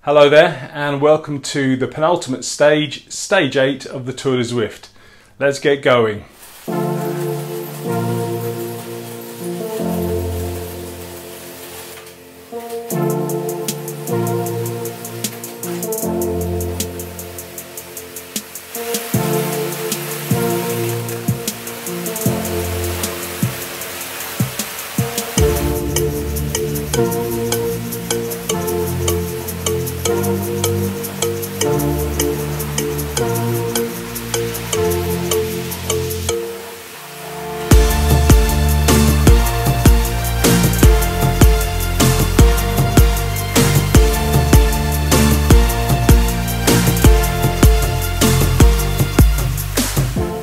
Hello there and welcome to the penultimate stage, stage 8 of the Tour de Zwift. Let's get going.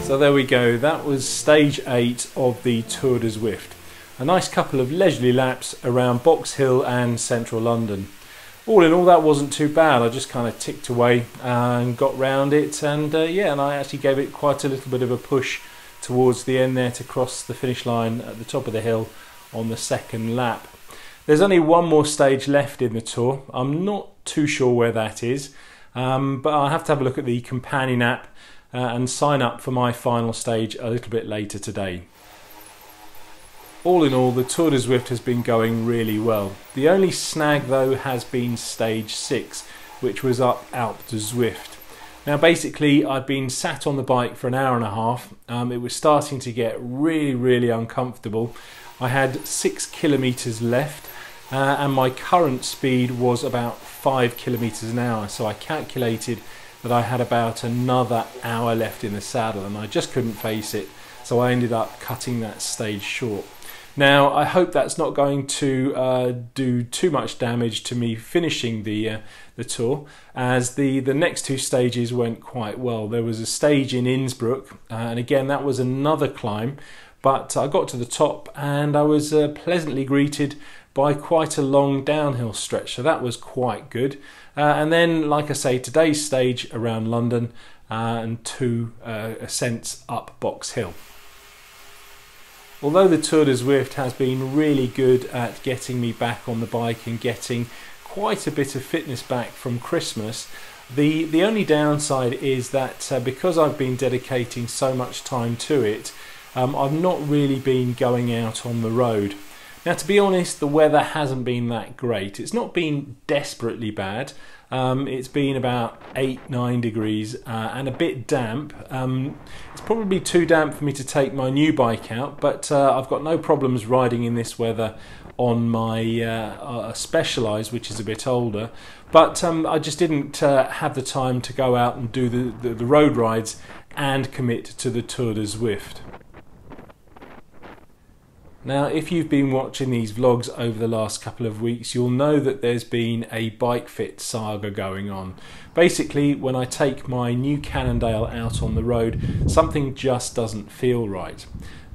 So there we go, that was stage 8 of the Tour de Zwift. A nice couple of leisurely laps around Box Hill and central London. All in all, that wasn't too bad. I just kind of ticked away and got round it, and and I actually gave it quite a little bit of a push towards the end there to cross the finish line at the top of the hill on the second lap. There's only one more stage left in the Tour. I'm not too sure where that is, but I'll have to have a look at the companion app and sign up for my final stage a little bit later today. All in all, the Tour de Zwift has been going really well. The only snag though has been stage 6, which was up Alpe de Zwift. Now basically I'd been sat on the bike for an hour and a half. It was starting to get really uncomfortable. I had 6 kilometers left and my current speed was about 5 kilometers an hour, so I calculated that I had about another hour left in the saddle and I just couldn't face it, so I ended up cutting that stage short. Now I hope that's not going to do too much damage to me finishing the tour, as the next two stages went quite well. There was a stage in Innsbruck and again that was another climb, but I got to the top and I was pleasantly greeted by quite a long downhill stretch, so that was quite good. And then, like I say, today's stage around London and 2 ascents up Box Hill. Although the Tour de Zwift has been really good at getting me back on the bike and getting quite a bit of fitness back from Christmas, the only downside is that because I've been dedicating so much time to it, I've not really been going out on the road. Now, to be honest, the weather hasn't been that great. It's not been desperately bad. It's been about 8-9 degrees and a bit damp. It's probably too damp for me to take my new bike out, but I've got no problems riding in this weather on my Specialized, which is a bit older. But I just didn't have the time to go out and do the road rides and commit to the Tour de Zwift. Now, if you've been watching these vlogs over the last couple of weeks, you'll know that there's been a bike fit saga going on. Basically, when I take my new Cannondale out on the road, something just doesn't feel right.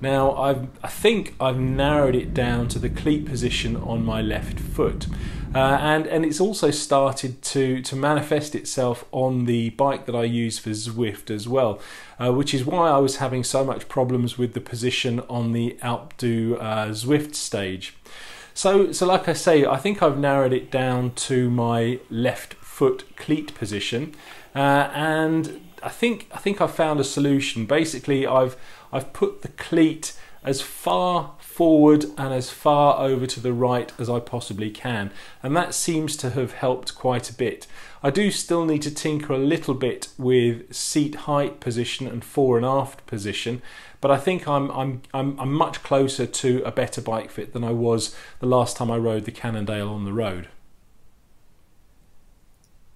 Now, I think I've narrowed it down to the cleat position on my left foot. And it's also started to manifest itself on the bike that I use for Zwift as well, which is why I was having so much problems with the position on the Alpe de Zwift stage. So like I say, I think I've narrowed it down to my left foot cleat position, and I think I've found a solution. Basically, I've put the cleat as far forward and as far over to the right as I possibly can, and that seems to have helped quite a bit. I do still need to tinker a little bit with seat height position and fore and aft position, but I think I'm much closer to a better bike fit than I was the last time I rode the Cannondale on the road.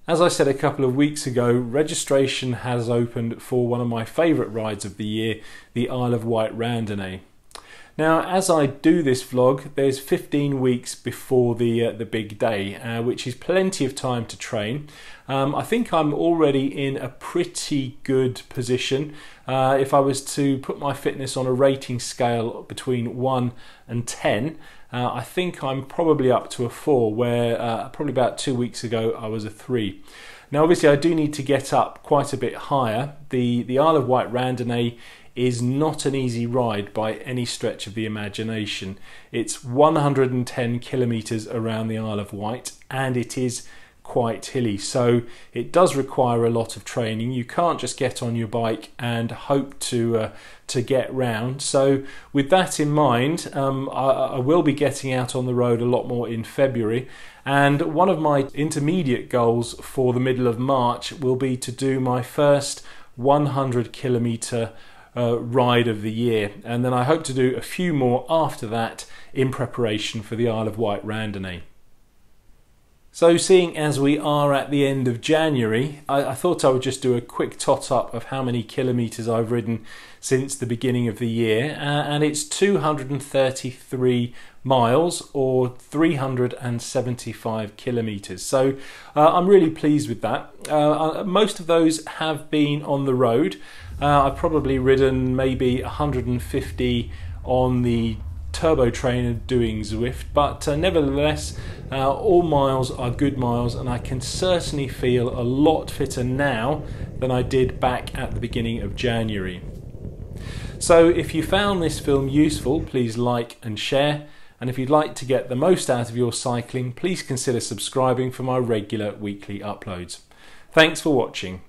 As I said a couple of weeks ago, registration has opened for one of my favourite rides of the year, the Isle of Wight Randonnee. Now, as I do this vlog, there's 15 weeks before the big day, which is plenty of time to train. I think I'm already in a pretty good position. If I was to put my fitness on a rating scale between 1 and 10, I think I'm probably up to a 4, where probably about 2 weeks ago I was a 3. Now obviously I do need to get up quite a bit higher. The Isle of Wight Randonnee is not an easy ride by any stretch of the imagination. It's 110 kilometres around the Isle of Wight, and it is quite hilly, so it does require a lot of training. You can't just get on your bike and hope to get round. So with that in mind, I will be getting out on the road a lot more in February, and one of my intermediate goals for the middle of March will be to do my first 100 kilometre ride of the year, and then I hope to do a few more after that in preparation for the Isle of Wight Randonnee. So seeing as we are at the end of January, I thought I would just do a quick tot up of how many kilometres I've ridden since the beginning of the year, and it's 233 miles or 375 kilometres. So I'm really pleased with that. Most of those have been on the road. I've probably ridden maybe 150 on the turbo trainer doing Zwift, but nevertheless all miles are good miles, and I can certainly feel a lot fitter now than I did back at the beginning of January. So if you found this film useful, please like and share, and if you'd like to get the most out of your cycling, please consider subscribing for my regular weekly uploads. Thanks for watching.